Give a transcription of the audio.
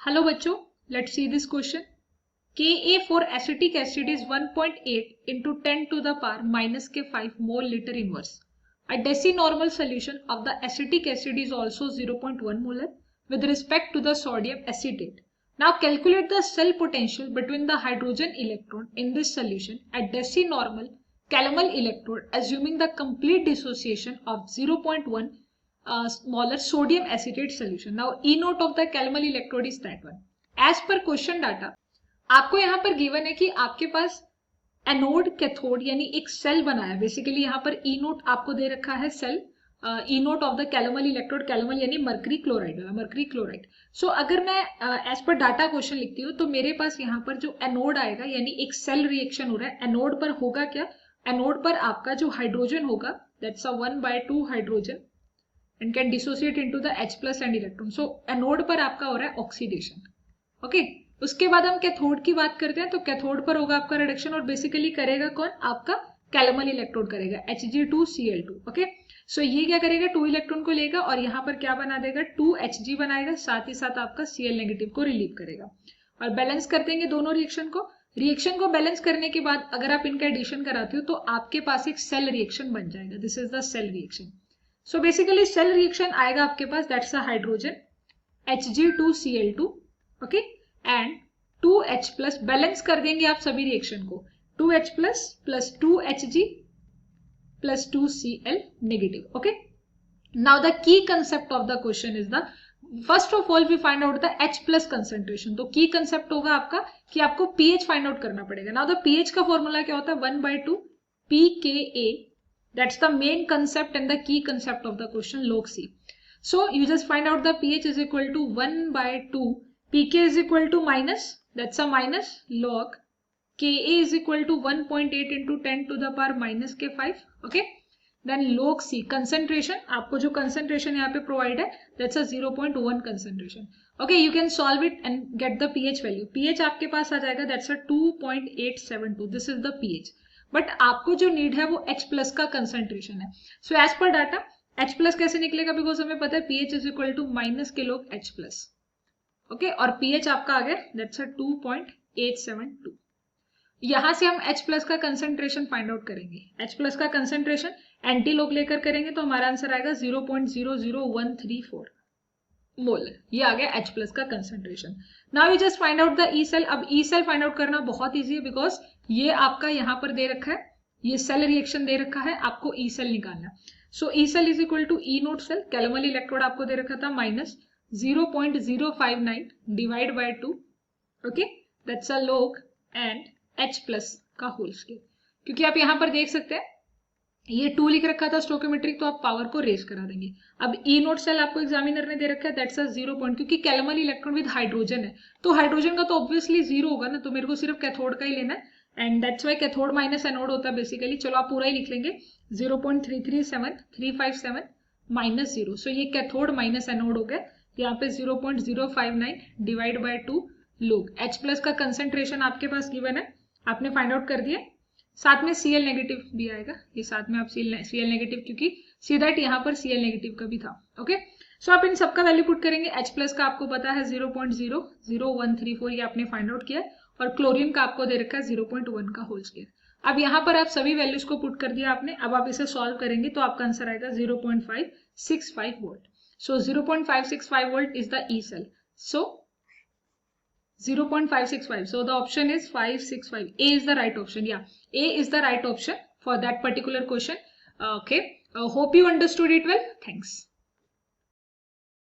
Hello बच्चों, let's see this question. Ka for acetic acid is 1.8 into 10 to the power minus K5 mole liter inverse. A decinormal solution of the acetic acid is also 0.1 molar with respect to the sodium acetate. Now calculate the cell potential between the hydrogen electron in this solution at decinormal calomel electrode, assuming the complete dissociation of 0.1 molar sodium acetate solution. Now E note of the calomel electrode is that one. As per question data, आपको यहाँ पर given है कि आपके पास anode cathode यानी एक cell बना है. बेसिकली यहाँ पर ई नोट आपको दे रखा है cell, E note of the calomel electrode, calomel यानी mercury chloride, mercury chloride. So अगर मैं एज पर डाटा क्वेश्चन लिखती हूँ तो मेरे पास यहाँ पर जो एनोड आएगा यानी एक सेल रिएक्शन हो रहा है. एनोड पर होगा क्या? एनोड पर आपका जो हाइड्रोजन होगा that's a 1/2 hydrogen and can dissociate into the H+ and electron. So anode पर आपका हो रहा है ऑक्सीडेशन. ओके, उसके बाद हम कैथोड की बात करते हैं तो कैथोड पर होगा आपका रिडक्शन और बेसिकली करेगा कौन? आपका कैलोमल इलेक्ट्रोड करेगा Hg2Cl2. ओके, सो ये क्या करेगा? 2 इलेक्ट्रॉन को लेगा और यहाँ पर क्या बना देगा? 2Hg बनाएगा, साथ ही साथ आपका Cl नेगेटिव को रिलीव करेगा और बैलेंस कर देंगे दोनों रिएक्शन को. रिएक्शन को बैलेंस करने के बाद अगर आप इनका एडिशन कराते हो तो आपके पास एक सेल रिएक्शन बन जाएगा. This is the cell reaction. So basically cell reaction आएगा आपके पास that's a hydrogen Hg2Cl2. Okay, and 2H+ balance कर देंगे आप सभी रिएक्शन को. 2H+ plus 2Hg plus 2Cl negative. Okay, now the key concept of the question is the first of all we find out the H+ concentration. तो key concept होगा आपका कि आपको pH फाइंड आउट करना पड़ेगा. Now the pH का formula क्या होता है? 1/2 pKa. That's the main concept and the key concept of the question log C. So you just find out the pH is equal to 1/2 pK is equal to minus, that's a minus log Ka is equal to 1.8 into 10 to the power minus K5. Okay, then log C concentration, आपको जो concentration यहाँ पे provide है that's a 0.1 concentration. Okay, you can solve it and get the pH value. pH आपके पास आ जाएगा that's a 2.872. this is the pH. But आपको जो need है वो H+ का concentration है. So as per data H+ कैसे निकलेगा? बिकॉज हमें पता है pH is equal to minus के log H+. ओके, और pH आपका आ गया दैट्स 2.872. यहां से हम H+ का कंसेंट्रेशन फाइंड आउट करेंगे. H+ का कंसेंट्रेशन एंटी लोग लेकर करेंगे तो हमारा आंसर आएगा 0.00134 मोल. ये आ गया H+ का concentration. Now you just find out the E cell. अब ई सेल फाइंड आउट करना बहुत ईजी है बिकॉज ये आपका यहाँ पर दे रखा है, ये सेल रिएक्शन दे रखा है, आपको ई सेल निकालना. So E cell is equal to E naught cell. Calomel electrode आपको दे रखा था minus 0.059 divide by 2. Okay, that's a log and H+ का होल स्केयर. क्योंकि आप यहाँ पर देख सकते हैं ये 2 लिख रखा था स्टोकियोमेट्रिक, तो आप पावर को रेज करा देंगे. अब ई नोट सेल आपको एग्जामिनर ने दे रखा है दैट्स अ 0. क्योंकि कैलोमल इलेक्ट्रॉन विद हाइड्रोजन है तो हाइड्रोजन का तो ऑब्वियसली 0 होगा ना, तो मेरे को सिर्फ कैथोड का ही लेना है and that's why cathode minus anode होता है बेसिकली. चलो आप पूरा ही लिख लेंगे 0.337357 माइनस 0. सो ये कैथोड माइनस एनोड हो गया. यहाँ पे 0.059 डिवाइड बाय 2 लोग. H+ का कंसेंट्रेशन आपके पास गिवन है, आपने फाइंड आउट कर दिया. साथ में Cl नेगेटिव भी आएगा, ये साथ में आप Cl नेगेटिव, क्योंकि सी दैट यहाँ पर Cl नेगेटिव का भी था. ओके, सो आप इन सबका वैल्यू पुट करेंगे. H+ का आपको पता है 0.00134, ये आपने फाइंड आउट किया और क्लोरीन का आपको दे रखा है 0.1 का होल स्केयर. अब यहाँ पर आप सभी वैल्यूज को पुट कर दिया आपने. अब आप इसे सॉल्व करेंगे तो आपका आंसर आएगा 0.565 volt. So 0.565 volt is the E cell. So 0.565. So the option is 565. A is the right option. Yeah, A is the right option for that particular question. Okay. Hope you understood it well. Thanks.